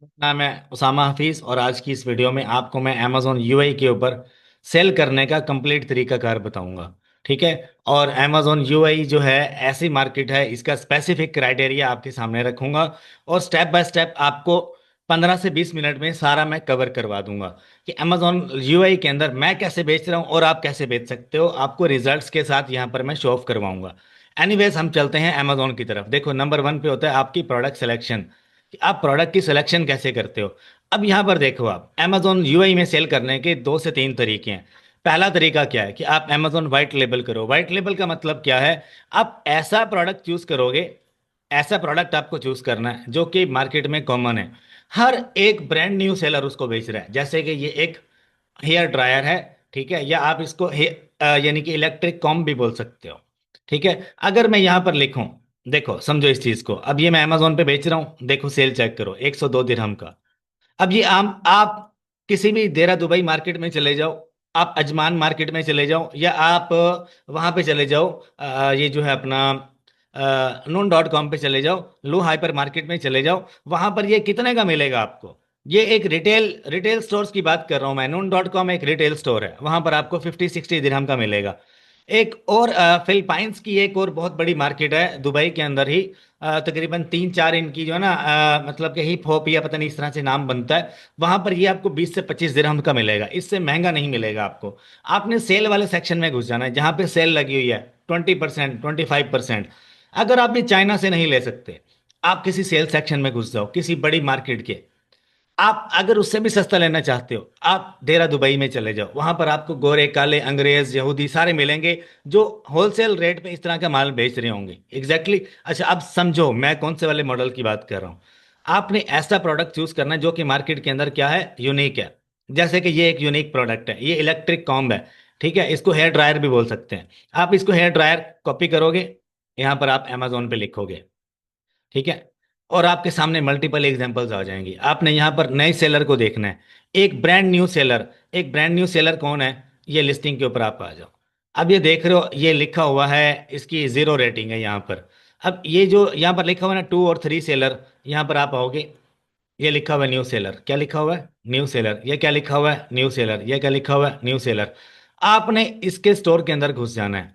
नाम है उसामा हफीज और आज की इस वीडियो में आपको मैं अमेजोन यूआई के ऊपर सेल करने का कंप्लीट तरीकाकार बताऊंगा। ठीक है। और अमेजोन यूआई जो है ऐसी मार्केट है, इसका स्पेसिफिक क्राइटेरिया आपके सामने रखूंगा और स्टेप बाय स्टेप आपको 15 से 20 मिनट में सारा मैं कवर करवा दूंगा कि अमेजोन यूआई के अंदर मैं कैसे बेच रहा हूँ और आप कैसे बेच सकते हो। आपको रिजल्ट्स के साथ यहाँ पर मैं शो ऑफ करवाऊंगा। एनीवेज हम चलते हैं अमेजोन की तरफ। देखो, नंबर 1 पे होता है आपकी प्रोडक्ट सिलेक्शन कि आप प्रोडक्ट की सिलेक्शन कैसे करते हो। अब यहाँ पर देखो, आप अमेजोन यूआई में सेल करने के 2 से 3 तरीके हैं। पहला तरीका क्या है कि आप अमेजोन वाइट लेबल करो। वाइट लेबल का मतलब क्या है? आप ऐसा प्रोडक्ट चूज करोगे, ऐसा प्रोडक्ट आपको चूज करना है जो कि मार्केट में कॉमन है। हर एक ब्रांड न्यू सेलर उसको बेच रहा है। जैसे कि ये एक हेयर ड्रायर है, ठीक है, या आप इसको यानी कि इलेक्ट्रिक कॉम भी बोल सकते हो। ठीक है। अगर मैं यहाँ पर लिखूं, देखो समझो इस चीज को, अब ये मैं अमेजोन पे बेच रहा हूँ, देखो सेल चेक करो 102 दिरहम का। अब ये आम आप किसी भी देरा दुबई मार्केट में चले जाओ, आप अजमान मार्केट में चले जाओ, या आप वहां पे चले जाओ, ये जो है अपना नून डॉट कॉम पे चले जाओ, लो हाइपर मार्केट में चले जाओ, वहां पर ये कितने का मिलेगा आपको? ये एक रिटेल रिटेल स्टोर्स की बात कर रहा हूँ मैं। नून डॉट कॉम एक रिटेल स्टोर है, वहां पर आपको 50-60 दिरहम का मिलेगा। एक और फिलीपाइंस की एक और बहुत बड़ी मार्केट है दुबई के अंदर ही, तकरीबन 3-4 इनकी जो है ना, मतलब कि हिप हॉप या पता नहीं इस तरह से नाम बनता है। वहां पर ये आपको 20 से 25 दिरहम का मिलेगा, इससे महंगा नहीं मिलेगा आपको। आपने सेल वाले सेक्शन में घुस जाना है जहां पे सेल लगी हुई है 20%, 25%। अगर आप ये चाइना से नहीं ले सकते, आप किसी सेल सेक्शन में घुस जाओ किसी बड़ी मार्केट के। आप अगर उससे भी सस्ता लेना चाहते हो, आप देरा दुबई में चले जाओ, वहां पर आपको गोरे काले अंग्रेज यहूदी सारे मिलेंगे जो होलसेल रेट पे इस तरह का माल बेच रहे होंगे। एग्जैक्टली अच्छा, अब समझो मैं कौन से वाले मॉडल की बात कर रहा हूँ। आपने ऐसा प्रोडक्ट चूज करना है जो कि मार्केट के अंदर क्या है, यूनिक है। जैसे कि ये एक यूनिक प्रोडक्ट है, ये इलेक्ट्रिक कॉम्ब है। ठीक है, इसको हेयर ड्रायर भी बोल सकते हैं। आप इसको हेयर ड्रायर कॉपी करोगे, यहाँ पर आप अमेजोन पे लिखोगे, ठीक है, और आपके सामने मल्टीपल एग्जांपल्स आ जाएंगी। आपने यहाँ पर नए सेलर को देखना है, एक ब्रांड न्यू सेलर। एक ब्रांड न्यू सेलर कौन है? ये लिस्टिंग के ऊपर आप आ जाओ। अब ये देख रहे हो, ये लिखा हुआ है, इसकी 0 रेटिंग है यहाँ पर। अब ये जो यहाँ पर लिखा हुआ है ना 2 और 3 सेलर, यहाँ पर आप आओगे, ये लिखा हुआ है न्यू सेलर। क्या लिखा हुआ है? New seller. ये क्या लिखा हुआ है? New seller. ये क्या लिखा हुआ है? New seller. आपने इसके स्टोर के अंदर घुस जाना है।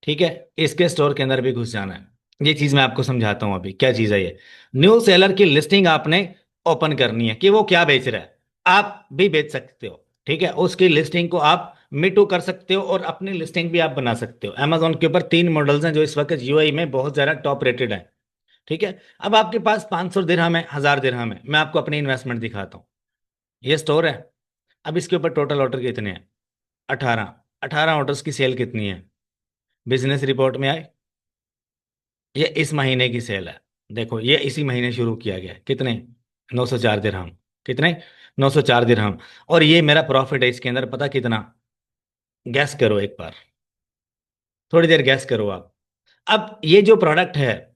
ठीक है, इसके स्टोर के अंदर भी घुस जाना है। ये चीज मैं आपको समझाता हूं अभी क्या चीज है ये। न्यू सेलर की लिस्टिंग आपने ओपन करनी है कि वो क्या बेच रहा है। आप भी बेच सकते हो, ठीक है, उसकी लिस्टिंग को आप मिटू कर सकते हो और अपनी लिस्टिंग भी आप बना सकते हो। अमेजोन के ऊपर 3 मॉडल्स हैं जो इस वक्त यूआई में बहुत ज्यादा टॉप रेटेड है। ठीक है। अब आपके पास 500 दिरहम है, 1000 दिरहम है, मैं आपको अपनी इन्वेस्टमेंट दिखाता हूँ। ये स्टोर है। अब इसके ऊपर टोटल ऑर्डर कितने हैं? 18। 18 ऑर्डर्स की सेल कितनी है? बिजनेस रिपोर्ट में आए, ये इस महीने की सेल है। देखो ये इसी महीने शुरू किया गया है। कितने? 904 दिरहम। कितने? 904 दिरहम। और ये मेरा प्रॉफिट है इसके अंदर, पता कितना? गैस करो एक बार, थोड़ी देर गैस करो आप। अब ये जो प्रोडक्ट है,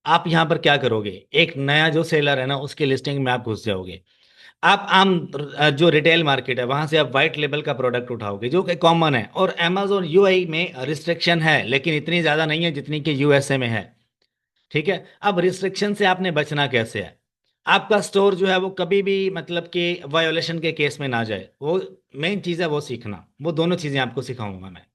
आप यहां पर क्या करोगे, एक नया जो सेलर है ना उसकी लिस्टिंग में आप घुस जाओगे। आप आम जो रिटेल मार्केट है वहां से आप वाइट लेबल का प्रोडक्ट उठाओगे जो कि कॉमन है। और अमेजोन यूआई में रिस्ट्रिक्शन है लेकिन इतनी ज्यादा नहीं है जितनी कि यूएसए में है। ठीक है। अब रिस्ट्रिक्शन से आपने बचना कैसे है? आपका स्टोर जो है वो कभी भी मतलब कि वायोलेशन के केस में ना जाए, वो मेन चीज़ है, वो सीखना। वो दोनों चीज़ें आपको सिखाऊंगा मैं।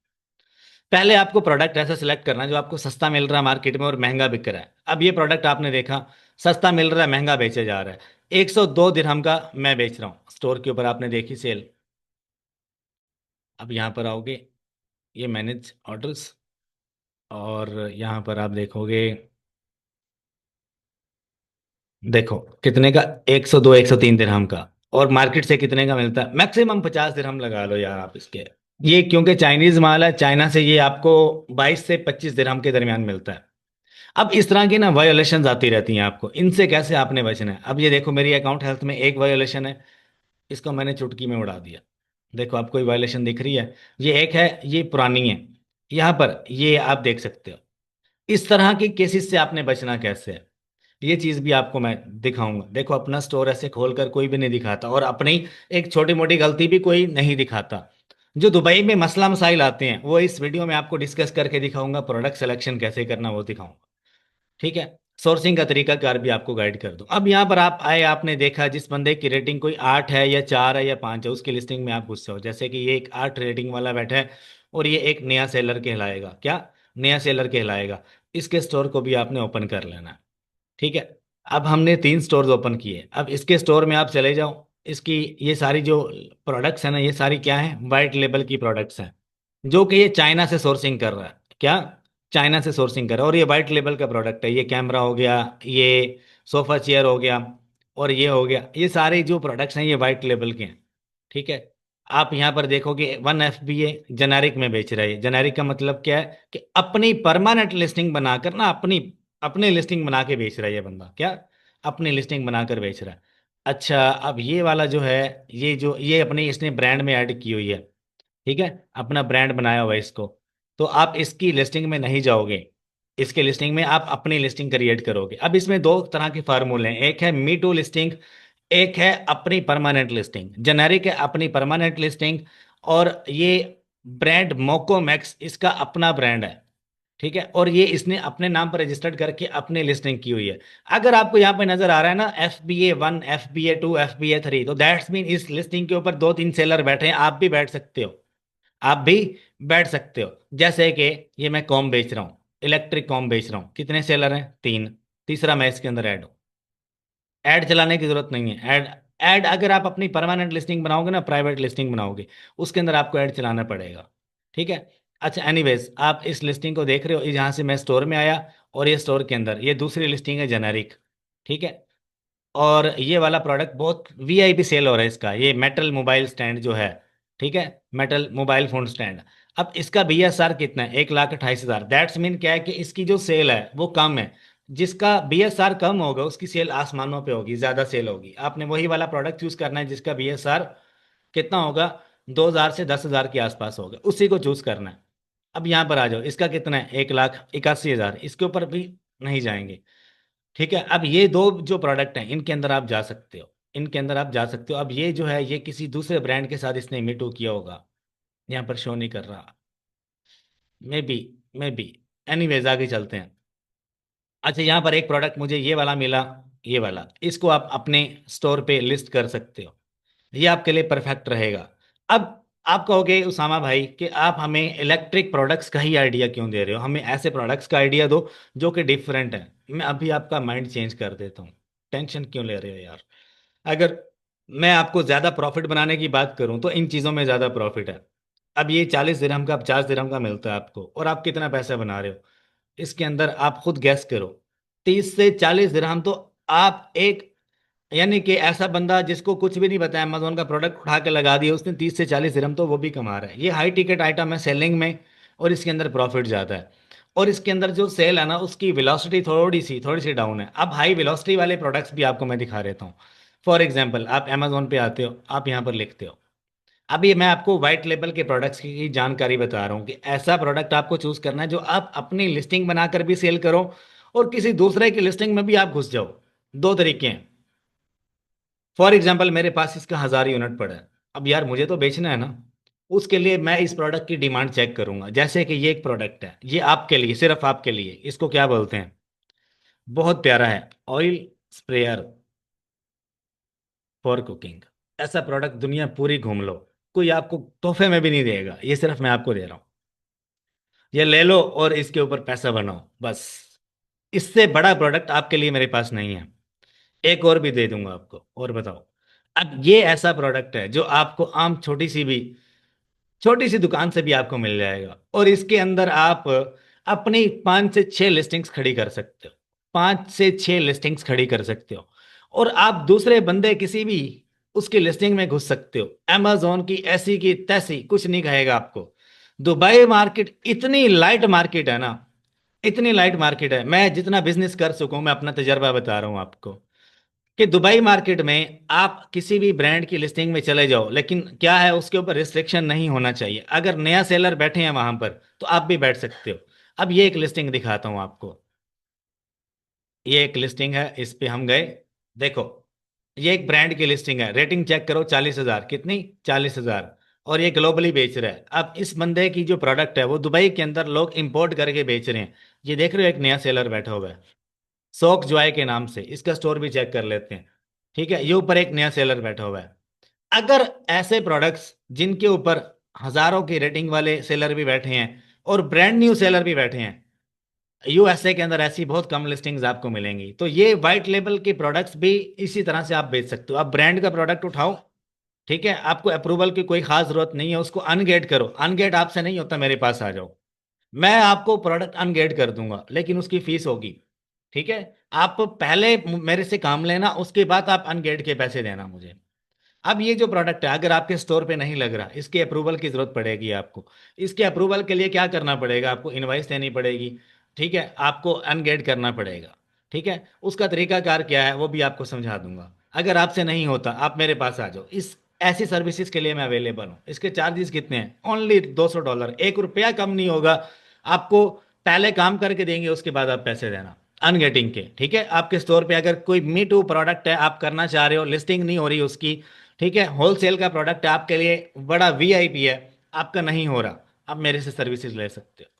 पहले आपको प्रोडक्ट ऐसा सिलेक्ट करना है जो आपको सस्ता मिल रहा है मार्केट में और महंगा बिक रहा है। अब ये प्रोडक्ट आपने देखा, सस्ता मिल रहा है, महंगा बेचा जा रहा है। 102 दिरहम का मैं बेच रहा हूँ, स्टोर के ऊपर आपने देखी सेल। अब यहाँ पर आओगे, ये मैनेज ऑर्डर्स, और यहाँ पर आप देखोगे, देखो कितने का, 102 103 दिरहम का। और मार्केट से कितने का मिलता है? मैक्सिमम 50 दिरहम लगा लो यार आप इसके। ये क्योंकि चाइनीज माल है, चाइना से ये आपको 22 से 25 दिरहम के दरमियान मिलता है। अब इस तरह की ना वायोलेशंस आती रहती हैं, आपको इनसे कैसे आपने बचना है। अब ये देखो मेरी अकाउंट हेल्थ में एक वायोलेशन है, इसको मैंने चुटकी में उड़ा दिया। देखो आपको कोई वायोलेशन दिख रही है? ये एक है, ये पुरानी है। यहाँ पर ये आप देख सकते हो। इस तरह के केसेस से आपने बचना कैसे है, ये चीज भी आपको मैं दिखाऊंगा। देखो अपना स्टोर ऐसे खोलकर कोई भी नहीं दिखाता, और अपनी एक छोटी मोटी गलती भी कोई नहीं दिखाता। जो दुबई में मसला मसाइल आते हैं वो इस वीडियो में आपको डिस्कस करके दिखाऊंगा। प्रोडक्ट सिलेक्शन कैसे करना वो दिखाऊंगा। ठीक है। सोर्सिंग का तरीका कार भी आपको गाइड कर दूं। अब यहाँ पर आप आए, आपने देखा जिस बंदे की रेटिंग कोई 8 है या 4 है या 5 है, उसकी लिस्टिंग में आप गुस्से हो, जैसे कि ये एक 8 रेटिंग वाला बैठा है और ये एक नया सेलर कहलाएगा, क्या नया सेलर कहलाएगा। इसके स्टोर को भी आपने ओपन कर लेना है। ठीक है। अब हमने 3 स्टोर्स ओपन किए, अब इसके स्टोर में आप चले जाओ। इसकी ये सारी जो प्रोडक्ट्स है ना, ये सारी क्या है, वाइट लेबल की प्रोडक्ट्स हैं, जो कि ये चाइना से सोर्सिंग कर रहा है, क्या चाइना से सोर्सिंग कर रहा है। और ये वाइट लेबल का प्रोडक्ट है, ये कैमरा हो गया, ये सोफा चेयर हो गया, और ये हो गया, ये सारे जो प्रोडक्ट्स हैं ये वाइट लेबल के हैं। ठीक है। आप यहाँ पर देखोगे 1 FBA जेनेरिक में बेच रहा है। जेनेरिक का मतलब क्या है कि अपनी परमानेंट लिस्टिंग बनाकर ना, अपनी अपने लिस्टिंग बना के बेच रहा है ये बंदा, क्या अपनी लिस्टिंग बनाकर बेच रहा है। अच्छा, अब ये वाला जो है, ये जो ये अपनी इसने ब्रांड में ऐड की हुई है, ठीक है, अपना ब्रांड बनाया हुआ है इसको। तो आप इसकी लिस्टिंग में नहीं जाओगे, इसके लिस्टिंग में आप अपनी लिस्टिंग क्रिएट करोगे। अब इसमें दो तरह के फार्मूले हैं, एक है मी टू लिस्टिंग, एक है अपनी परमानेंट लिस्टिंग। जेनेरिक है अपनी परमानेंट लिस्टिंग, और ये ब्रांड मोको मैक्स इसका अपना ब्रांड है। ठीक है, और ये इसने अपने नाम पर रजिस्टर्ड करके अपने लिस्टिंग की हुई है। अगर आपको यहाँ पे नजर आ रहा है ना FBA 1, FBA 2, FBA 3, तो दैट्स मीन इस लिस्टिंग के ऊपर 2 3 सेलर बैठे हैं, आप भी बैठ सकते हो, आप भी बैठ सकते हो। जैसे कि ये मैं कॉम बेच रहा हूँ, इलेक्ट्रिक कॉम बेच रहा हूँ, कितने सेलर हैं, 3, तीसरा मैं इसके अंदर ऐड हूँ। ऐड चलाने की जरूरत नहीं है। ऐड ऐड अगर आप अपनी परमानेंट लिस्टिंग बनाओगे ना, प्राइवेट लिस्टिंग बनाओगे, उसके अंदर आपको ऐड चलाना पड़ेगा। ठीक है। अच्छा, एनीवेज आप इस लिस्टिंग को देख रहे हो, यहाँ से मैं स्टोर में आया, और ये स्टोर के अंदर ये दूसरी लिस्टिंग है जेनेरिक। ठीक है। और ये वाला प्रोडक्ट बहुत VIP सेल हो रहा है इसका, ये मेटल मोबाइल स्टैंड जो है, ठीक है, मेटल मोबाइल फोन स्टैंड। अब इसका BSR कितना है, 1,28,000। दैट्स मीन क्या है कि इसकी जो सेल है वो कम है। जिसका BSR कम होगा उसकी सेल आसमानों पे होगी, ज्यादा सेल होगी। आपने वही वाला प्रोडक्ट चूज करना है जिसका BSR कितना होगा, 2,000 से 10,000 के आसपास होगा, उसी को चूज करना है। अब यहाँ पर आ जाओ, इसका कितना है, 1,81,000, इसके ऊपर भी नहीं जाएंगे। ठीक है। अब ये दो जो प्रोडक्ट हैं इनके अंदर आप जा सकते हो, इनके अंदर आप जा सकते हो। अब ये जो है ये किसी दूसरे ब्रांड के साथ इसने मीटू किया होगा, यहाँ पर शो नहीं कर रहा, मे बी एनीवेज आगे चलते हैं। अच्छा, यहाँ पर एक प्रोडक्ट मुझे ये वाला मिला, ये वाला, इसको आप अपने स्टोर पे लिस्ट कर सकते हो, ये आपके लिए परफेक्ट रहेगा। अब आप कहोगे उसामा भाई कि आप हमें इलेक्ट्रिक प्रोडक्ट्स का ही आइडिया क्यों दे रहे हो, हमें ऐसे प्रोडक्ट्स का आइडिया दो जो कि डिफरेंट है। मैं अभी आपका माइंड चेंज कर देता हूँ, टेंशन क्यों ले रहे हो यार। अगर मैं आपको ज़्यादा प्रॉफिट बनाने की बात करूँ तो इन चीज़ों में ज़्यादा प्रॉफिट है। अब ये 40 दिरहम का, 50 दिरहम का मिलता है आपको, और आप कितना पैसा बना रहे हो इसके अंदर, आप खुद गैस करो। 30 से 40 दिरहम तो आप एक, यानी कि ऐसा बंदा जिसको कुछ भी नहीं पता, अमेजोन का प्रोडक्ट उठा के लगा दिया उसने, 30 से 40 दिरहम तो वो भी कमा रहा है। ये हाई टिकट आइटम है सेलिंग में, और इसके अंदर प्रॉफिट ज़्यादा है। और इसके अंदर जो सेल है ना उसकी वेलोसिटी थोड़ी सी डाउन है। अब हाई वेलोसिटी वाले प्रोडक्ट्स भी आपको मैं दिखा देता हूँ। फॉर एग्जाम्पल, आप अमेजोन पे आते हो, आप यहाँ पर लिखते हो, अभी मैं आपको व्हाइट लेबल के प्रोडक्ट्स की जानकारी बता रहा हूँ कि ऐसा प्रोडक्ट आपको चूज करना है जो आप अपनी लिस्टिंग बनाकर भी सेल करो, और किसी दूसरे की लिस्टिंग में भी आप घुस जाओ। दो तरीके हैं। फॉर एग्जाम्पल, मेरे पास इसका 1,000 यूनिट पड़ा है। अब यार मुझे तो बेचना है ना, उसके लिए मैं इस प्रोडक्ट की डिमांड चेक करूंगा। जैसे कि ये एक प्रोडक्ट है, ये आपके लिए, सिर्फ आपके लिए, इसको क्या बोलते हैं, बहुत प्यारा है, ऑयल स्प्रेयर फॉर कुकिंग। ऐसा प्रोडक्ट दुनिया पूरी घूम लो, कोई आपको तोहफे में भी नहीं देगा, ये सिर्फ मैं आपको दे रहा हूँ। ये ले लो और इसके ऊपर पैसा बनाओ बस। इससे बड़ा प्रोडक्ट आपके लिए मेरे पास नहीं है। एक और भी दे दूंगा आपको, और बताओ। अब ये ऐसा प्रोडक्ट है जो आपको आम छोटी सी दुकान से भी आपको मिल जाएगा, और इसके अंदर आप अपनी 5 से 6 लिस्टिंग्स खड़ी कर सकते हो, 5 से 6 लिस्टिंग्स खड़ी कर सकते हो। और आप दूसरे बंदे किसी भी उसकी लिस्टिंग में घुस सकते हो। amazon की ऐसी की तैसी कुछ नहीं कहेगा आपको। दुबई मार्केट इतनी लाइट मार्केट है ना, इतनी लाइट मार्केट है, मैं जितना बिजनेस कर सकूं मैं अपना तजर्बा बता रहा हूं आपको, कि दुबई मार्केट में आप किसी भी ब्रांड की लिस्टिंग में चले जाओ, लेकिन क्या है उसके ऊपर रिस्ट्रिक्शन नहीं होना चाहिए। अगर नया सेलर बैठे हैं वहां पर तो आप भी बैठ सकते हो। अब ये एक लिस्टिंग दिखाता हूं आपको, ये एक लिस्टिंग है, इस पे हम गए, देखो, ये एक ब्रांड की लिस्टिंग है, रेटिंग चेक करो, 40,000, कितनी, 40,000। और ये ग्लोबली बेच रहा है। अब इस बंदे की जो प्रोडक्ट है वो दुबई के अंदर लोग इंपोर्ट करके बेच रहे हैं। ये देख रहे हो एक नया सेलर बैठा हुआ है, शौक जॉय के नाम से, इसका स्टोर भी चेक कर लेते हैं। ठीक है, ये ऊपर एक नया सेलर बैठा हुआ है। अगर ऐसे प्रोडक्ट्स जिनके ऊपर हजारों की रेटिंग वाले सेलर भी बैठे हैं और ब्रांड न्यू सेलर भी बैठे हैं, यूएसए के अंदर ऐसी बहुत कम लिस्टिंग्स आपको मिलेंगी। तो ये वाइट लेबल के प्रोडक्ट्स भी इसी तरह से आप बेच सकते हो। आप ब्रांड का प्रोडक्ट उठाओ, ठीक है, आपको अप्रूवल की कोई खास जरूरत नहीं है, उसको अनगेट करो। अनगेट आपसे नहीं होता, मेरे पास आ जाओ, मैं आपको प्रोडक्ट अनगेट कर दूंगा, लेकिन उसकी फीस होगी। ठीक है, आप पहले मेरे से काम लेना, उसके बाद आप अनगेट के पैसे देना मुझे। अब ये जो प्रोडक्ट है अगर आपके स्टोर पे नहीं लग रहा, इसके अप्रूवल की जरूरत पड़ेगी आपको। इसके अप्रूवल के लिए क्या करना पड़ेगा, आपको इनवॉइस देनी पड़ेगी। ठीक है, आपको अनगेट करना पड़ेगा। ठीक है, उसका तरीकाकार क्या है वो भी आपको समझा दूंगा। अगर आपसे नहीं होता, आप मेरे पास आ जाओ, इस ऐसी सर्विसेज के लिए मैं अवेलेबल हूँ। इसके चार्जेस कितने हैं, ओनली $200, 1 रुपया कम नहीं होगा। आपको पहले काम करके देंगे, उसके बाद आप पैसे देना अनगेटिंग के। ठीक है, आपके स्टोर पे अगर कोई मी टू प्रोडक्ट है, आप करना चाह रहे हो, लिस्टिंग नहीं हो रही उसकी, ठीक है, होलसेल का प्रोडक्ट है आपके लिए, बड़ा वीआईपी है, आपका नहीं हो रहा, आप मेरे से सर्विसेज ले सकते हो।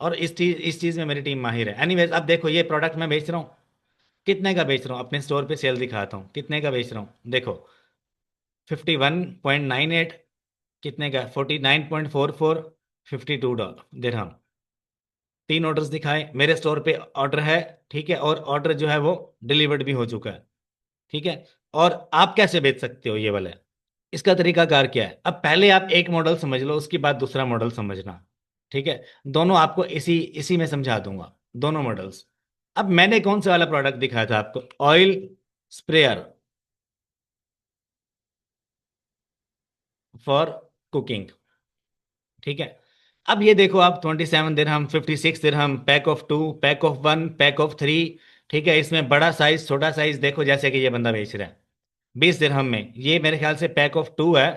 और इस चीज़ में मेरी टीम माहिर है। एनीवेज, अब देखो ये प्रोडक्ट मैं बेच रहा हूँ, कितने का बेच रहा हूँ, अपने स्टोर पे सेल दिखाता हूँ कितने का बेच रहा हूँ। देखो 51.98, कितने का, 49.44, $52 दिरहम। तीन ऑर्डर्स दिखाए, मेरे स्टोर पे ऑर्डर है। ठीक है, और ऑर्डर जो है वो डिलीवर्ड भी हो चुका है। ठीक है, और आप कैसे बेच सकते हो ये वाला, इसका तरीकाकार क्या है। अब पहले आप एक मॉडल समझ लो, उसके बाद दूसरा मॉडल समझना। ठीक है, दोनों आपको इसी इसी में समझा दूंगा, दोनों मॉडल्स। अब मैंने कौन सा वाला प्रोडक्ट दिखाया था आपको, ऑयल स्प्रेयर फॉर कुकिंग। ठीक है, अब ये देखो आप, 27 dirham, 56 dirham, pack of 2, pack of 1, pack of 3। ठीक है, इसमें बड़ा साइज छोटा साइज देखो, जैसे कि ये बंदा बेच रहा है 20 दिरहम में, ये मेरे ख्याल से पैक ऑफ 2 है।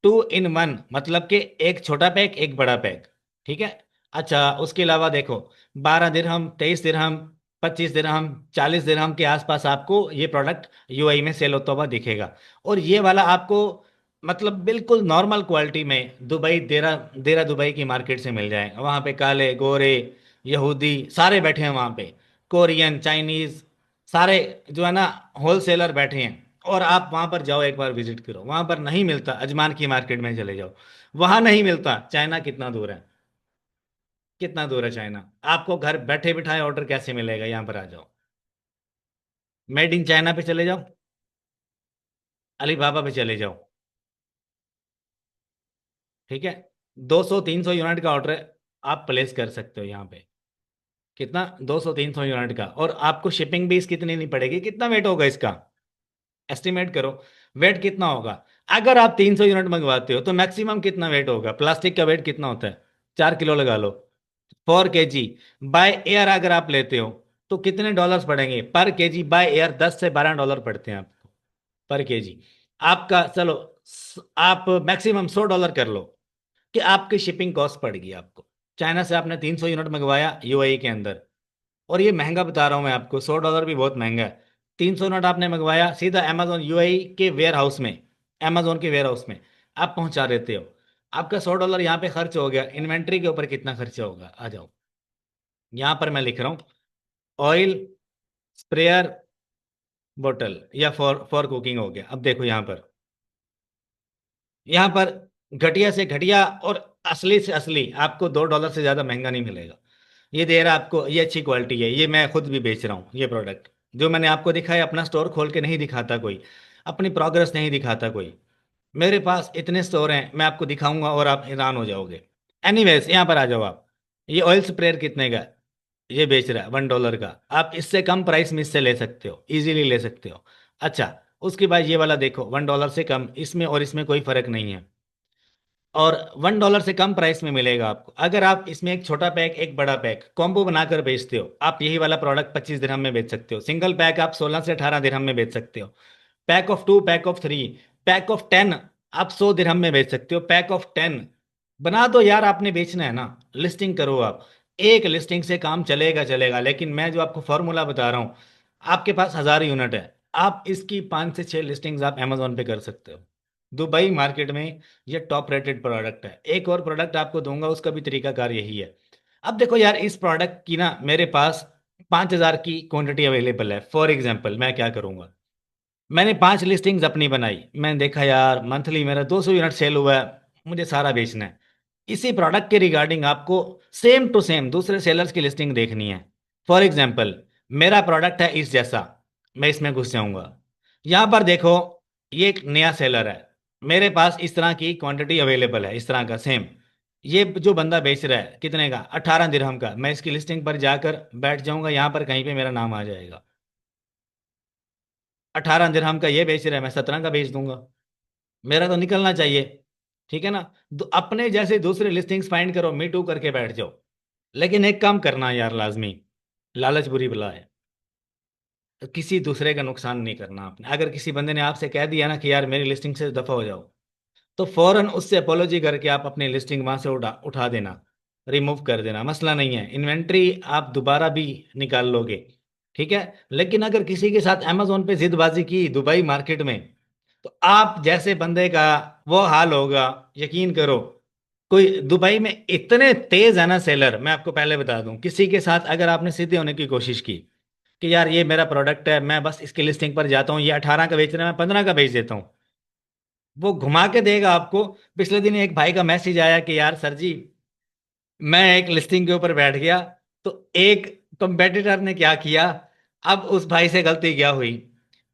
2 in 1, मतलब कि एक छोटा पैक एक बड़ा पैक। ठीक है, अच्छा उसके अलावा देखो 12 दिरहम, 23 दिरहम, 25 दिरहम, 40 दिरहम के आसपास आपको ये प्रोडक्ट यूआई में सेल होता हुआ दिखेगा। और ये वाला आपको मतलब बिल्कुल नॉर्मल क्वालिटी में दुबई, देरा देरा दुबई की मार्केट से मिल जाएगा। वहाँ पे काले गोरे यहूदी सारे बैठे हैं, वहाँ पे कोरियन चाइनीज सारे जो है ना होलसेलर बैठे हैं। और आप वहां पर जाओ, एक बार विजिट करो, वहां पर नहीं मिलता, अजमान की मार्केट में चले जाओ, वहां नहीं मिलता। चाइना कितना दूर है, कितना दूर है चाइना, आपको घर बैठे बिठाए ऑर्डर कैसे मिलेगा, यहाँ पर आ जाओ, मेड इन चाइना पे चले जाओ, अलीबाबा पे चले जाओ। ठीक है, 200-300 यूनिट का ऑर्डर आप प्लेस कर सकते हो यहाँ पे। कितना, 200-300 यूनिट का, और आपको शिपिंग भी इसकी इतनी नहीं पड़ेगी। कितना वेट होगा इसका, एस्टिमेट करो, वेट कितना होगा। अगर आप 300 यूनिट मंगवाते हो तो मैक्सिमम कितना वेट होगा, प्लास्टिक का वेट कितना होता है, 4 किलो लगा लो, 4 kg। बाय एयर अगर आप लेते हो तो कितने डॉलर्स पड़ेंगे पर केजी, बाय एयर $10 से $12 पड़ते हैं आपको पर केजी। आपका चलो, आप मैक्सिमम $100 कर लो कि आपकी शिपिंग कॉस्ट पड़ेगी आपको। चाइना से आपने 300 यूनिट मंगवाया यूएई के अंदर, और ये महंगा बता रहा हूं मैं आपको, $100 भी बहुत महंगा है। 300 नोट आपने मंगवाया, सीधा अमेजोन यूएई के वेयर हाउस में, अमेजोन के वेयर हाउस में आप पहुंचा देते हो। आपका $100 यहाँ पे खर्च हो गया। इन्वेंट्री के ऊपर कितना खर्चा होगा, आ जाओ, यहाँ पर मैं लिख रहा हूँ, ऑयल स्प्रेयर बोतल या फॉर कुकिंग हो गया। अब देखो यहाँ पर घटिया से घटिया और असली से असली आपको $2 से ज़्यादा महंगा नहीं मिलेगा। ये दे रहा है आपको, ये अच्छी क्वालिटी है, ये मैं खुद भी बेच रहा हूँ। ये प्रोडक्ट जो मैंने आपको दिखाया, अपना स्टोर खोल के नहीं दिखाता कोई, अपनी प्रोग्रेस नहीं दिखाता कोई, मेरे पास इतने स्टोर हैं, मैं आपको दिखाऊंगा और आप हैरान हो जाओगे। एनीवेज, यहाँ पर आ जाओ आप, ये ऑयल स्प्रेयर कितने का है? ये बेच रहा है $1 का। आप इससे कम प्राइस में इससे ले सकते हो, इजीली ले सकते हो। अच्छा, उसके बाद ये वाला देखो, $1 से कम, इसमें और इसमें कोई फर्क नहीं है, और $1 से कम प्राइस में मिलेगा आपको। अगर आप इसमें एक छोटा पैक एक बड़ा पैक कॉम्बो बनाकर बेचते हो, आप यही वाला प्रोडक्ट 25 दिरहम में बेच सकते हो। सिंगल पैक आप 16 से 18 दिरहम में बेच सकते हो। Pack of 2, pack of 3, pack of 10 आप 100 दिरहम में बेच सकते हो। पैक ऑफ 10 बना दो यार, आपने बेचना है ना, लिस्टिंग करो आप। एक लिस्टिंग से काम चलेगा चलेगा, लेकिन मैं जो आपको फॉर्मूला बता रहा हूँ, आपके पास 1000 यूनिट है, आप इसकी 5 से 6 लिस्टिंग्स आप अमेजोन पे कर सकते हो। दुबई मार्केट में ये टॉप रेटेड प्रोडक्ट है। एक और प्रोडक्ट आपको दूंगा, उसका भी तरीकाकार यही है। अब देखो यार, इस प्रोडक्ट की ना मेरे पास 5,000 की क्वांटिटी अवेलेबल है। फॉर एग्जाम्पल मैं क्या करूंगा, मैंने 5 लिस्टिंग्स अपनी बनाई, मैंने देखा यार मंथली मेरा 200 यूनिट सेल हुआ है, मुझे सारा बेचना है। इसी प्रोडक्ट के रिगार्डिंग आपको सेम टू सेम दूसरे सेलर्स की लिस्टिंग देखनी है। फॉर एग्जाम्पल मेरा प्रोडक्ट है इस जैसा, मैं इसमें घुस जाऊंगा, यहां पर देखो ये एक नया सेलर है, मेरे पास इस तरह की क्वांटिटी अवेलेबल है, इस तरह का सेम। ये जो बंदा बेच रहा है कितने का, 18 दिरहम का, मैं इसकी लिस्टिंग पर जाकर बैठ जाऊंगा, यहां पर कहीं पे मेरा नाम आ जाएगा। 18 दिरहम का ये बेच रहा है, मैं 17 का बेच दूंगा, मेरा तो निकलना चाहिए। ठीक है ना। अपने जैसे दूसरे लिस्टिंग्स फाइंड करो, मी टू करके बैठ जाओ। लेकिन एक काम करना यार लाजमी, लालच बुरी बला है, किसी दूसरे का नुकसान नहीं करना आपने। अगर किसी बंदे ने आपसे कह दिया ना कि यार मेरी लिस्टिंग से दफा हो जाओ, तो फौरन उससे अपोलॉजी करके आप अपनी लिस्टिंग वहां से उठा उठा देना, रिमूव कर देना, मसला नहीं है, इन्वेंट्री आप दोबारा भी निकाल लोगे। ठीक है। लेकिन अगर किसी के साथ अमेजोन पे जिदबाजी की दुबई मार्केट में, तो आप जैसे बंदे का वो हाल होगा, यकीन करो। कोई दुबई में इतने तेज है ना सेलर, मैं आपको पहले बता दूं, किसी के साथ अगर आपने सीधे होने की कोशिश की कि यार ये मेरा प्रोडक्ट है, मैं बस इसकी लिस्टिंग पर जाता हूँ, ये 18 का बेच रहा है, मैं 15 का बेच देता हूँ, वो घुमा के देगा आपको। पिछले दिन एक भाई का मैसेज आया कि यार सर जी, मैं एक लिस्टिंग के ऊपर बैठ गया, तो एक कंपेटिटर ने क्या किया, अब उस भाई से गलती क्या हुई,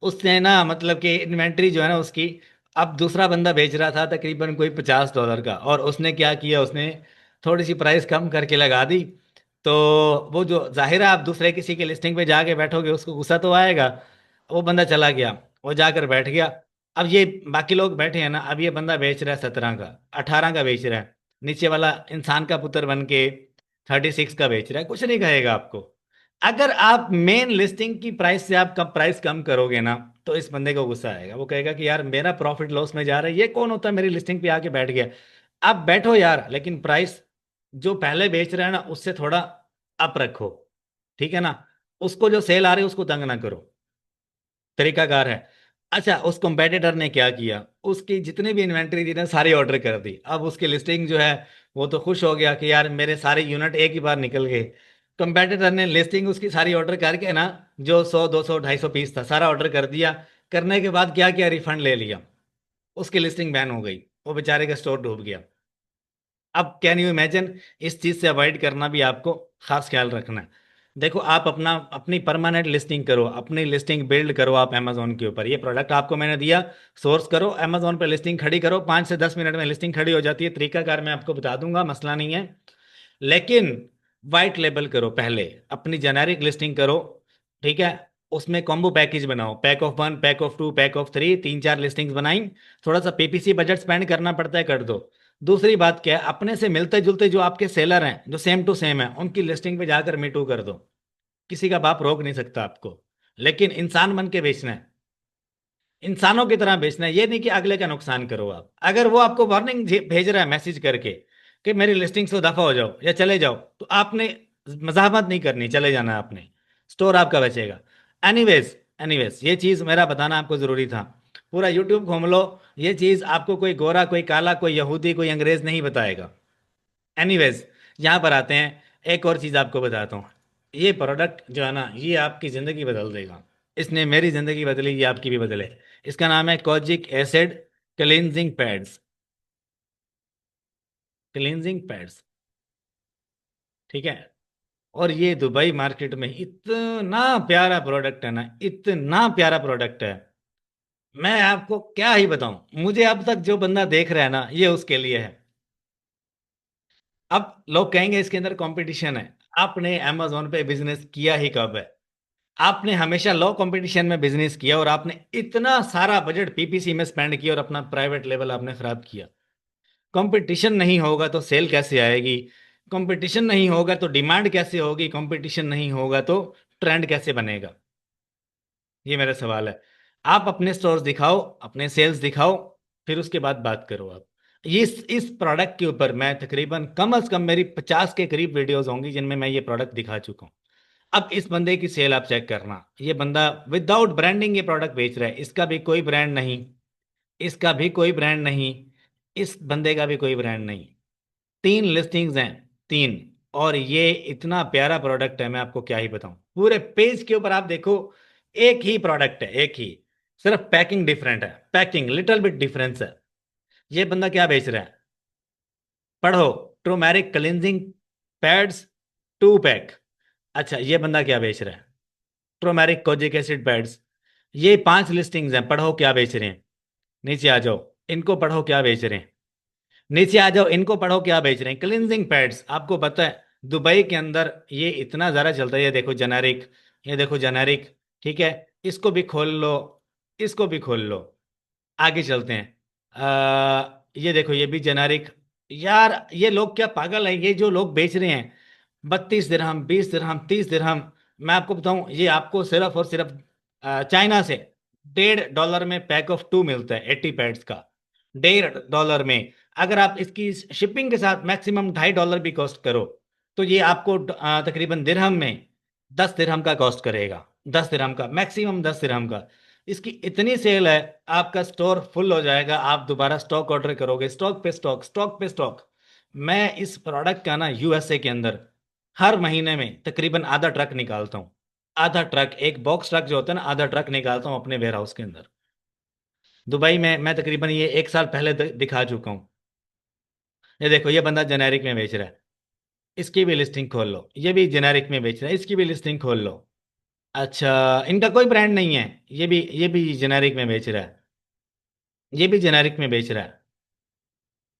उसने ना मतलब कि इन्वेंट्री जो है ना उसकी, अब दूसरा बंदा बेच रहा था तकरीबन कोई $50 का, और उसने क्या किया, उसने थोड़ी सी प्राइस कम करके लगा दी। तो वो जो जाहिर है, आप दूसरे किसी के लिस्टिंग पे जाके बैठोगे, उसको गुस्सा तो आएगा। वो बंदा चला गया, वो जाकर बैठ गया। अब ये बाकी लोग बैठे हैं ना, अब ये बंदा बेच रहा है 17 का, 18 का बेच रहा है, नीचे वाला इंसान का पुत्र बन के 36 का बेच रहा है, कुछ नहीं कहेगा आपको। अगर आप मेन लिस्टिंग की प्राइस से आप कम प्राइस कम करोगे ना, तो इस बंदे को गुस्सा आएगा, वो कहेगा कि यार मेरा प्रॉफिट लॉस में जा रहा है, ये कौन होता है मेरी लिस्टिंग पे आके बैठ गया। आप बैठो यार, लेकिन प्राइस जो पहले बेच रहे हैं ना उससे थोड़ा अप रखो। ठीक है ना। उसको जो सेल आ रही है उसको तंग ना करो, तरीकाकार है। अच्छा, उस कंपेटिटर ने क्या किया, उसकी जितनी भी इन्वेंट्री थी ना सारी ऑर्डर कर दी, अब उसकी लिस्टिंग जो है, वो तो खुश हो गया कि यार मेरे सारे यूनिट एक ही बार निकल गए। कंपेटिटर ने लिस्टिंग उसकी सारी ऑर्डर करके ना, जो 100 200 250 था सारा ऑर्डर कर दिया, करने के बाद क्या किया, रिफंड ले लिया, उसकी लिस्टिंग बैन हो गई, वो बेचारे का स्टोर डूब गया। अब कैन यू इमेजिन, इस चीज से अवॉइड करना भी आपको खास ख्याल रखना है। देखो आप अपना अपनी परमानेंट लिस्टिंग करो, अपनी लिस्टिंग बिल्ड करो आप अमेजोन के ऊपर, ये प्रोडक्ट आपको मैंने दिया, सोर्स करो अमेजोन पे, लिस्टिंग खड़ी करो, 5 से 10 मिनट में लिस्टिंग खड़ी हो जाती है, तरीकाकार मैं आपको बता दूंगा, मसला नहीं है। लेकिन वाइट लेबल करो पहले, अपनी जेनेरिक लिस्टिंग करो। ठीक है। उसमें कॉम्बो पैकेज बनाओ, pack of one, pack of two, pack of three, 3 4 listings बनाई। थोड़ा सा पीपीसी बजट स्पेंड करना पड़ता है, कर दो। दूसरी बात क्या है, अपने से मिलते जुलते जो आपके सेलर हैं जो सेम टू सेम है, उनकी लिस्टिंग पे जाकर मीटू कर दो। किसी का बाप रोक नहीं सकता आपको, लेकिन इंसान बन के बेचना है, इंसानों की तरह बेचना है, ये नहीं कि अगले का नुकसान करो आप। अगर वो आपको वार्निंग भेज रहा है मैसेज करके कि मेरी लिस्टिंग से दफा हो जाओ या चले जाओ, तो आपने मजामत नहीं करनी, चले जाना है आपने, स्टोर आपका बचेगा। एनीवेज, एनीवेज ये चीज मेरा बताना आपको जरूरी था। पूरा यूट्यूब घूम लो, ये चीज आपको कोई गोरा, कोई काला, कोई यहूदी, कोई अंग्रेज नहीं बताएगा। एनीवेज, यहाँ पर आते हैं, एक और चीज आपको बताता हूँ। ये प्रोडक्ट जो है ना, ये आपकी जिंदगी बदल देगा, इसने मेरी जिंदगी बदली, ये आपकी भी बदले। इसका नाम है kojic acid cleansing pads, cleansing pads. ठीक है। और ये दुबई मार्केट में इतना प्यारा प्रोडक्ट है ना, इतना प्यारा प्रोडक्ट है, मैं आपको क्या ही बताऊं। मुझे अब तक जो बंदा देख रहा है ना, ये उसके लिए है। अब लोग कहेंगे इसके अंदर कंपटीशन है, आपने अमेजोन पे बिजनेस किया ही कब है? आपने हमेशा लो कंपटीशन में बिजनेस किया, और आपने इतना सारा बजट पीपीसी में स्पेंड किया, और अपना प्राइवेट लेवल आपने खराब किया। कंपटीशन नहीं होगा तो सेल कैसे आएगी? कंपटीशन नहीं होगा तो डिमांड कैसे होगी? कंपटीशन नहीं होगा तो ट्रेंड कैसे बनेगा? ये मेरा सवाल है। आप अपने स्टोर्स दिखाओ, अपने सेल्स दिखाओ, फिर उसके बाद बात करो आप। इस प्रोडक्ट के ऊपर मैं तकरीबन कम से कम मेरी 50 के करीब वीडियोस होंगी जिनमें मैं ये प्रोडक्ट दिखा चुका हूँ। अब इस बंदे की सेल आप चेक करना, ये बंदा विदाउट ब्रांडिंग ये प्रोडक्ट बेच रहा है, इसका भी कोई ब्रांड नहीं, इसका भी कोई ब्रांड नहीं, इस बंदे का भी कोई ब्रांड नहीं। 3 लिस्टिंग्स हैं, 3। और ये इतना प्यारा प्रोडक्ट है, मैं आपको क्या ही बताऊं, पूरे पेज के ऊपर आप देखो, एक ही प्रोडक्ट है, एक ही, सिर्फ पैकिंग डिफरेंट है, पैकिंग लिटिल बिट डिफरेंस है। ये बंदा क्या बेच रहा है? पढ़ो, ट्रोमेरिक क्लिनजिंग पैड्स 2 पैक। अच्छा, ये बंदा क्या बेच रहा है? ट्रोमेरिक कोजिक एसिड पैड्स। ये 5 लिस्टिंग्स हैं, पढ़ो क्या बेच रहे हैं। नीचे आ जाओ, इनको पढ़ो क्या बेच रहे हैं। नीचे आ जाओ, इनको पढ़ो क्या बेच रहे हैं। क्लिनजिंग पैड्स, आपको पता है दुबई के अंदर ये इतना ज़्यादा चलता है। ये देखो जेनेरिक, ये देखो जेनेरिक। ठीक है, इसको भी खोल लो, इसको भी खोल लो। आगे चलते हैं। ये देखो, ये भी जेनेरिक। यार ये लोग क्या पागल है, ये जो लोग बेच रहे हैं 32 दिरहम, 20 दिरहम, 30 दिरहम। मैं आपको बताऊं, ये आपको सिर्फ और सिर्फ चाइना से $1.5 में पैक ऑफ 2 मिलता है, 80 पैड्स का, $1.5 में। अगर आप इसकी शिपिंग के साथ मैक्सिमम $2.5 भी कॉस्ट करो, तो ये आपको तकरीबन दिरहम में 10 दिरहम का कॉस्ट करेगा। 10 दिरहम का, मैक्सिमम 10 दिरहम का। इसकी इतनी सेल है, आपका स्टोर फुल हो जाएगा, आप दोबारा स्टॉक ऑर्डर करोगे, स्टॉक पे स्टॉक, स्टॉक पे स्टॉक। मैं इस प्रोडक्ट का ना यूएसए के अंदर हर महीने में तकरीबन आधा ट्रक निकालता हूँ। आधा ट्रक, एक बॉक्स ट्रक जो होता है ना, आधा ट्रक निकालता हूँ अपने वेयर हाउस के अंदर। दुबई में मैं तकरीबन ये 1 साल पहले दिखा चुका हूँ। ये देखो, ये बंदा जेनेरिक में बेच रहा है, इसकी भी लिस्टिंग खोल लो। ये भी जेनेरिक में बेच रहा है, इसकी भी लिस्टिंग खोल लो। अच्छा, इनका कोई ब्रांड नहीं है। ये भी जेनेरिक में बेच रहा है, ये भी जेनेरिक में बेच रहा है।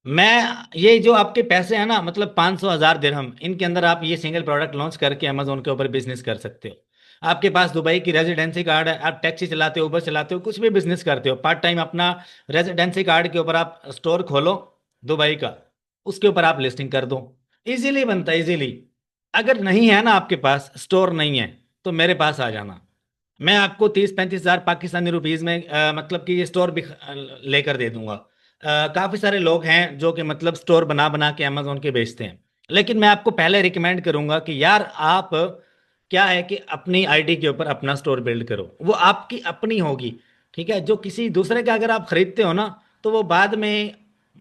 मैं, ये जो आपके पैसे हैं ना, मतलब 500 1000 दिरहम, इनके अंदर आप ये सिंगल प्रोडक्ट लॉन्च करके अमेजोन के ऊपर बिजनेस कर सकते हो। आपके पास दुबई की रेजिडेंसी कार्ड है, आप टैक्सी चलाते हो, उबर चलाते हो, कुछ भी बिजनेस करते हो पार्ट टाइम, अपना रेजिडेंसी कार्ड के ऊपर आप स्टोर खोलो दुबई का, उसके ऊपर आप लिस्टिंग कर दो। इजीली बनता है, इजीली। अगर नहीं है ना आपके पास, स्टोर नहीं है, तो मेरे पास आ जाना। मैं आपको 30 35 हजार पाकिस्तानी रुपीज में मतलब कि ये स्टोर भी लेकर दे दूंगा। काफी सारे लोग हैं जो कि मतलब स्टोर बना बना के अमेजोन के बेचते हैं। लेकिन मैं आपको पहले रिकमेंड करूंगा कि यार आप, क्या है कि अपनी आईडी के ऊपर अपना स्टोर बिल्ड करो, वो आपकी अपनी होगी। ठीक है, जो किसी दूसरे का अगर आप खरीदते हो ना, तो वो बाद में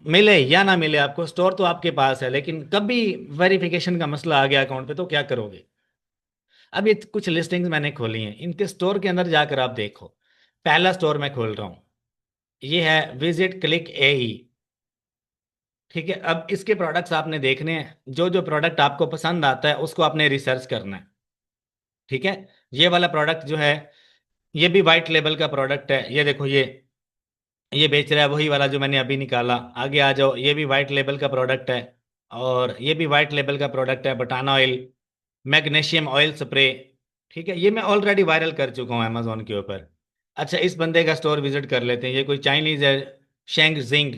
मिले या ना मिले आपको, स्टोर तो आपके पास है, लेकिन कभी वेरिफिकेशन का मसला आ गया अकाउंट पे, तो क्या करोगे। अब ये कुछ लिस्टिंग्स मैंने खोली हैं, इनके स्टोर के अंदर जाकर आप देखो। पहला स्टोर मैं खोल रहा हूँ, ये है विजिट क्लिक एई। ठीक है, अब इसके प्रोडक्ट्स आपने देखने हैं, जो जो प्रोडक्ट आपको पसंद आता है उसको आपने रिसर्च करना है। ठीक है, ये वाला प्रोडक्ट जो है, ये भी वाइट लेबल का प्रोडक्ट है। ये देखो, ये बेच रहा है वही वाला जो मैंने अभी निकाला। आगे आ जाओ, ये भी वाइट लेबल का प्रोडक्ट है। और ये भी वाइट लेबल का प्रोडक्ट है, बटाना ऑयल, मैग्नीशियम ऑयल स्प्रे। ठीक है, ये मैं ऑलरेडी वायरल कर चुका हूँ अमेजोन के ऊपर। अच्छा, इस बंदे का स्टोर विजिट कर लेते हैं, ये कोई चाइनीज है, शेंग जिंग।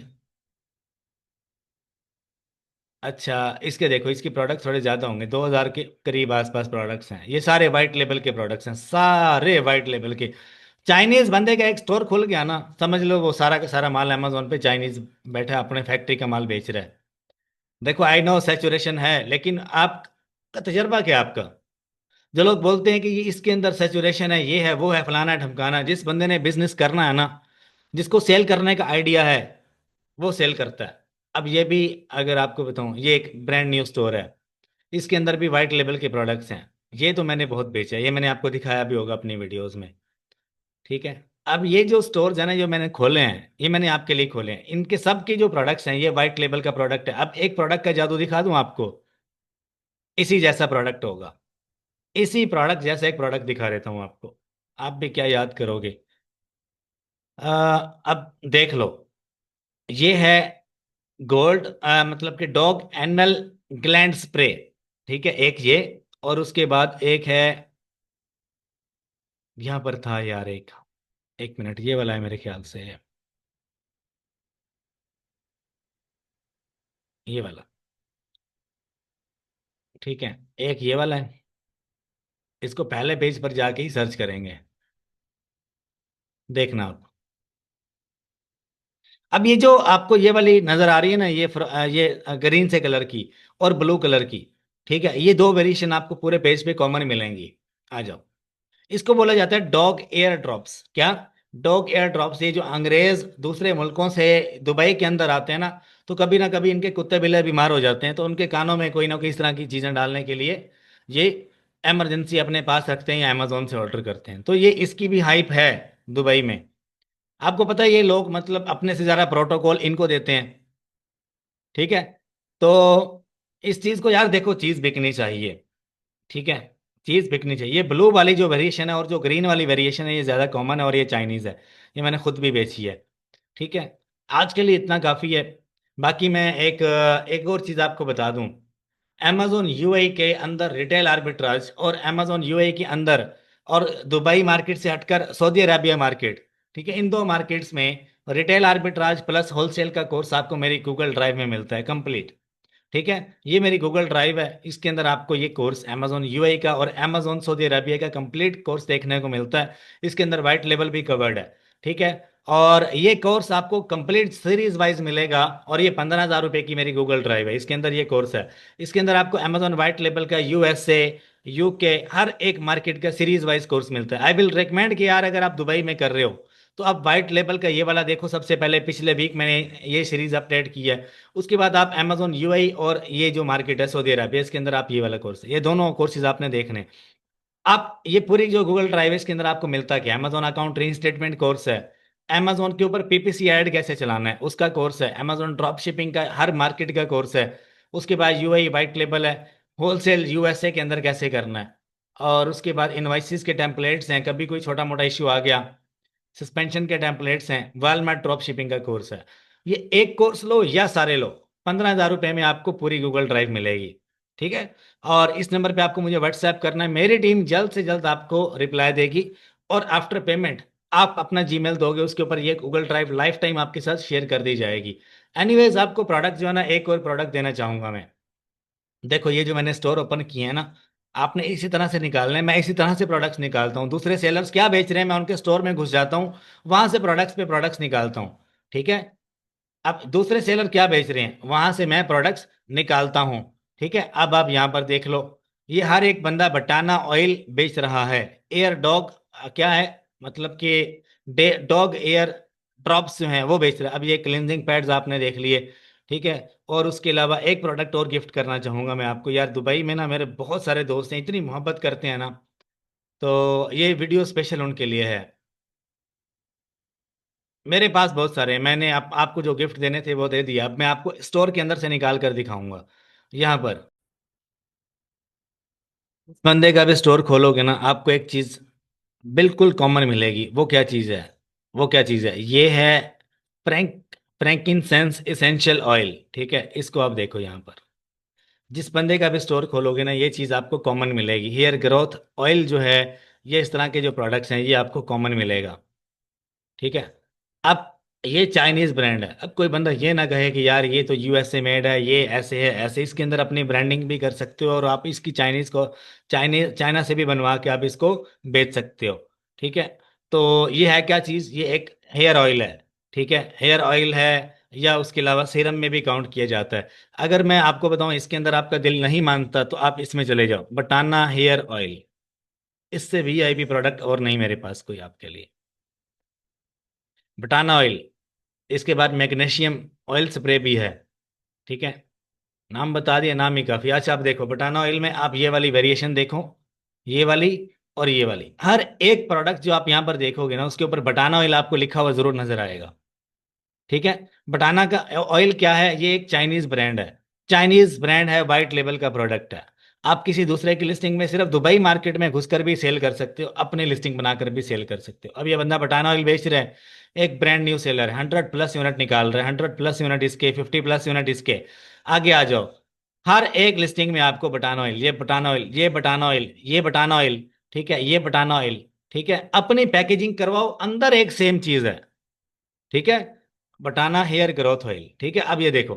अच्छा, इसके देखो, इसके प्रोडक्ट्स थोड़े ज़्यादा होंगे, 2000 के करीब आसपास प्रोडक्ट्स हैं। ये सारे वाइट लेबल के प्रोडक्ट्स हैं, सारे वाइट लेबल के। चाइनीज बंदे का एक स्टोर खुल गया ना, समझ लो वो सारा का सारा माल अमेजोन पे चाइनीज बैठा अपने फैक्ट्री का माल बेच रहा है। देखो, आई नो सैचुरेशन है, लेकिन आपका तजर्बा क्या है आपका? जो लोग बोलते हैं कि ये इसके अंदर सैचुरेशन है, ये है, वो है, फलाना है, ढमकाना है, जिस बंदे ने बिजनेस करना है ना, जिसको सेल करने का आइडिया है, वो सेल करता है। अब ये भी, अगर आपको बताऊं, ये एक ब्रांड न्यू स्टोर है, इसके अंदर भी वाइट लेबल के प्रोडक्ट्स हैं। ये तो मैंने बहुत बेचा है, ये मैंने आपको दिखाया भी होगा अपनी वीडियोस में। ठीक है, अब ये जो स्टोर्स है ना, जो मैंने खोले हैं, ये मैंने आपके लिए खोले हैं, इनके सब के जो प्रोडक्ट्स हैं, ये वाइट लेबल का प्रोडक्ट है। अब एक प्रोडक्ट का जादू दिखा दूं आपको, इसी जैसा प्रोडक्ट होगा, इसी प्रोडक्ट जैसा एक प्रोडक्ट दिखा देता हूं आपको। आप भी क्या याद करोगे। अब देख लो, ये है गोल्ड, मतलब कि डॉग एनल ग्लैंड स्प्रे। ठीक है, एक ये, और उसके बाद एक है, यहां पर था यार एक मिनट, ये वाला है मेरे ख्याल से, ये वाला। ठीक है, एक ये वाला है, इसको पहले पेज पर जाके ही सर्च करेंगे, देखना आप। अब ये जो आपको ये वाली नजर आ रही है ना, ये ग्रीन से कलर की और ब्लू कलर की। ठीक है, ये दो वेरिएशन आपको पूरे पेज पे कॉमन मिलेंगी। आ जाओ, इसको बोला जाता है डॉग एयर ड्रॉप्स। क्या? Dog air drops. ये जो अंग्रेज दूसरे मुल्कों से दुबई के अंदर आते हैं ना, तो कभी ना कभी इनके कुत्ते बिल्ले बीमार हो जाते हैं, तो उनके कानों में कोई ना कोई इस तरह की चीजें डालने के लिए ये इमरजेंसी अपने पास रखते हैं या अमेजोन से ऑर्डर करते हैं। तो ये इसकी भी हाइप है दुबई में। आपको पता है ये लोग मतलब अपने से ज़्यादा प्रोटोकॉल इनको देते हैं। ठीक है। तो इस चीज़ को यार देखो, चीज़ बिकनी चाहिए। ठीक है। चीज़ बिकनी चाहिए। ये ब्लू वाली जो वेरिएशन है और जो ग्रीन वाली वेरिएशन है ये ज़्यादा कॉमन है और ये चाइनीज़ है। ये मैंने खुद भी बेची है। ठीक है। आज के लिए इतना काफ़ी है। बाकी मैं एक और चीज़ आपको बता दूं। अमेजोन यूएई के अंदर रिटेल आर्बिट्राज और अमेजोन यूएई के अंदर और दुबई मार्केट से हटकर सऊदी अरेबिया मार्केट, ठीक है, इन दो मार्केट्स में रिटेल आर्बिट्राज प्लस होलसेल का कोर्स आपको मेरी गूगल ड्राइव में मिलता है कंप्लीट। ठीक है। ये मेरी गूगल ड्राइव है, इसके अंदर आपको ये कोर्स अमेजोन यूएई का और अमेजोन सऊदी अरेबिया का कंप्लीट कोर्स देखने को मिलता है। इसके अंदर वाइट लेवल भी कवर्ड है। ठीक है। और ये कोर्स आपको कंप्लीट सीरीज वाइज मिलेगा और ये 15,000 रुपये की मेरी गूगल ड्राइव है, इसके अंदर ये कोर्स है। इसके अंदर आपको अमेजोन वाइट लेवल का यूएसए यूके हर एक मार्केट का सीरीज वाइज कोर्स मिलता है। आई विल रिकमेंड कि यार अगर आप दुबई में कर रहे हो तो आप वाइट लेवल का ये वाला देखो सबसे पहले। पिछले वीक मैंने ये सीरीज अपडेट की है। उसके बाद आप अमेजोन यूएई और ये जो मार्केट है सऊदी अरबिया, इसके अंदर आप ये वाला कोर्स, ये दोनों कोर्सेज आपने देखने। आप ये पूरी जो गूगल ड्राइव है इसके अंदर आपको मिलता क्या, अमेजोन अकाउंट रीइंस्टेटमेंट कोर्स है, अमेजोन के ऊपर पीपीसी ऐड कैसे चलाना है उसका कोर्स है, अमेजोन ड्रॉप शिपिंग का हर मार्केट का कोर्स है। उसके बाद यूएई वाइट लेबल है, होलसेल यूएसए के अंदर कैसे करना है। और उसके बाद इनवाइसिस के टेम्पलेट्स हैं, कभी कोई छोटा मोटा इश्यू आ गया, सस्पेंशन के टेम्पलेट्स हैं, वालमार्ट ड्रॉप शिपिंग का कोर्स है। ये एक कोर्स लो या सारे लो, 15,000 रुपये में आपको पूरी गूगल ड्राइव मिलेगी। ठीक है। और इस नंबर पे आपको मुझे व्हाट्सएप करना है, मेरी टीम जल्द से जल्द आपको रिप्लाई देगी। और आफ्टर पेमेंट आप अपना जीमेल दोगे, उसके ऊपर ये गूगल ड्राइव लाइफ टाइम आपके साथ शेयर कर दी जाएगी। एनीवेज आपको प्रोडक्ट जो है ना, एक और प्रोडक्ट देना चाहूंगा मैं। देखो ये जो मैंने स्टोर ओपन किए हैं ना, आपने इसी तरह से निकालने हैं। मैं इसी तरह से प्रोडक्ट्स निकालता हूँ, दूसरे सेलर्स क्या बेच रहे हैं मैं उनके स्टोर में घुस जाता हूँ, वहां से प्रोडक्ट्स पे प्रोडक्ट्स निकालता हूँ। ठीक है। अब दूसरे सेलर क्या बेच रहे हैं वहां से मैं प्रोडक्ट्स निकालता हूं। ठीक है। अब आप यहां पर देख लो, ये हर एक बंदा बटाना ऑयल बेच रहा है। एयर डॉग क्या है, मतलब कि डॉग एयर ड्रॉप्स जो हैं वो बेच रहा है। अब ये क्लिनजिंग पैड्स आपने देख लिए। ठीक है। और उसके अलावा एक प्रोडक्ट और गिफ्ट करना चाहूंगा मैं आपको। यार दुबई में ना मेरे बहुत सारे दोस्त हैं, इतनी मोहब्बत करते हैं ना, तो ये वीडियो स्पेशल उनके लिए है। मेरे पास बहुत सारे हैं, मैंने आपको जो गिफ्ट देने थे वो दे दिया। अब मैं आपको स्टोर के अंदर से निकाल कर दिखाऊंगा यहाँ पर। बंदे का भी स्टोर खोलोगे ना, आपको एक चीज बिल्कुल कॉमन मिलेगी। वो क्या चीज है, वो क्या चीज है, ये है फ्रैंकिनसेंस एसेंशियल ऑयल। ठीक है। इसको आप देखो यहाँ पर, जिस बंदे का भी स्टोर खोलोगे ना ये चीज आपको कॉमन मिलेगी। हेयर ग्रोथ ऑयल जो है, ये इस तरह के जो प्रोडक्ट्स हैं ये आपको कॉमन मिलेगा। ठीक है। अब ये चाइनीज ब्रांड है। अब कोई बंदा ये ना कहे कि यार ये तो यूएसए मेड है, ये ऐसे है ऐसे, इसके अंदर अपनी ब्रांडिंग भी कर सकते हो और आप इसकी चाइनीज को चाइना से भी बनवा के आप इसको बेच सकते हो। ठीक है। तो ये है क्या चीज़, ये एक हेयर ऑयल है। ठीक है। हेयर ऑयल है, या उसके अलावा सीरम में भी काउंट किया जाता है। अगर मैं आपको बताऊं इसके अंदर आपका दिल नहीं मानता तो आप इसमें चले जाओ, बटाना हेयर ऑयल। इससे वीआईपी प्रोडक्ट और नहीं मेरे पास कोई आपके लिए। बटाना ऑयल, इसके बाद मैग्नीशियम ऑयल स्प्रे भी है। ठीक है। नाम बता दिया, नाम ही काफी। अच्छा आप देखो बटाना ऑयल में आप ये वाली वेरिएशन देखो, ये वाली और ये वाली, हर एक प्रोडक्ट जो आप यहाँ पर देखोगे ना उसके ऊपर बटाना ऑयल आपको लिखा हुआ जरूर नजर आएगा। ठीक है। बटाना का ऑयल क्या है, ये एक चाइनीज ब्रांड है। चाइनीज ब्रांड है, वाइट लेवल का प्रोडक्ट है। आप किसी दूसरे की लिस्टिंग में सिर्फ दुबई मार्केट में घुसकर भी सेल कर सकते हो, अपनी लिस्टिंग बनाकर भी सेल कर सकते हो। अब ये बंदा बटाना ऑयल बेच रहा है, एक ब्रांड न्यू सेलर है, 100+ यूनिट निकाल रहा है, 100+ यूनिट इसके, 50+ यूनिट इसके। आगे आ जाओ, हर एक लिस्टिंग में आपको बटाना ऑयल, ये बटाना ऑयल, ये बटाना ऑयल, ये बटाना ऑयल, ठीक है, ये बटाना ऑयल। ठीक है। अपनी पैकेजिंग करवाओ, अंदर एक सेम चीज है। ठीक है। बटाना हेयर ग्रोथ ऑयल। ठीक है। अब ये देखो,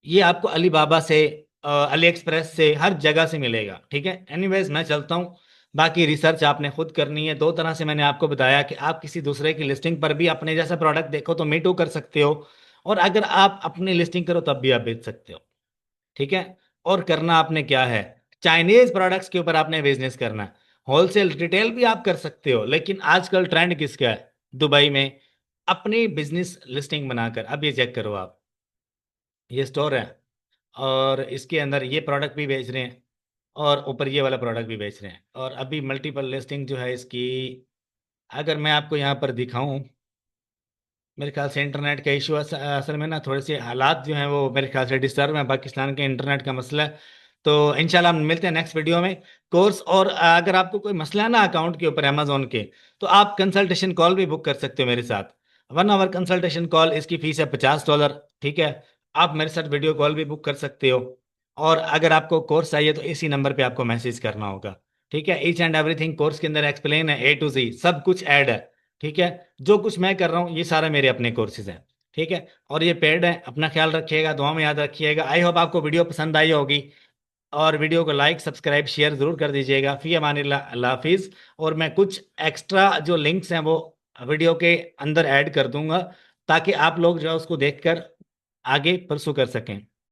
ये आपको अलीबाबा से अली एक्सप्रेस से हर जगह से मिलेगा। ठीक है। एनीवेज मैं चलता हूँ, बाकी रिसर्च आपने खुद करनी है। दो तरह से मैंने आपको बताया कि आप किसी दूसरे की लिस्टिंग पर भी अपने जैसा प्रोडक्ट देखो तो मीटू कर सकते हो, और अगर आप अपनी लिस्टिंग करो तब भी आप बेच सकते हो। ठीक है। और करना आपने क्या है, चाइनीज प्रोडक्ट्स के ऊपर आपने बिजनेस करना है। होलसेल रिटेल भी आप कर सकते हो, लेकिन आजकल ट्रेंड किसका है दुबई में, अपनी बिजनेस लिस्टिंग बनाकर। अब ये चेक करो आप, ये स्टोर है और इसके अंदर ये प्रोडक्ट भी बेच रहे हैं। और ऊपर ये वाला प्रोडक्ट भी बेच रहे हैं। और अभी मल्टीपल लिस्टिंग जो है इसकी, अगर मैं आपको यहाँ पर दिखाऊं, मेरे ख्याल से इंटरनेट का इशू असल में ना थोड़े से हालात जो हैं वो मेरे ख्याल से डिस्टर्ब हैं, पाकिस्तान के इंटरनेट का मसला है। तो इंशाल्लाह हम मिलते हैं नेक्स्ट वीडियो में। कोर्स, और अगर आपको कोई मसला है ना अकाउंट के ऊपर अमेजोन के, तो आप कंसल्टेशन कॉल भी बुक कर सकते हो मेरे साथ। 1 आवर कंसल्टेशन कॉल, इसकी फीस है $50। ठीक है, आप मेरे साथ वीडियो कॉल भी बुक कर सकते हो। और अगर आपको कोर्स चाहिए तो इसी नंबर पे आपको मैसेज करना होगा। ठीक है, ईच एंड एवरीथिंग कोर्स के अंदर एक्सप्लेन है, A to Z सब कुछ ऐड है। ठीक है, जो कुछ मैं कर रहा हूँ ये सारा मेरे अपने कोर्सेज हैं। ठीक है, और ये पेड है। अपना ख्याल रखिएगा, दुआ में याद रखिएगा। आई होप आपको वीडियो पसंद आई होगी, और वीडियो को लाइक सब्सक्राइब शेयर जरूर कर दीजिएगा। फी अमानिल्लाह, अल्लाह हाफिज। और मैं कुछ एक्स्ट्रा जो लिंक्स हैं वो वीडियो के अंदर ऐड कर दूंगा, ताकि आप लोग जो है उसको देखकर आगे परसू कर सकें।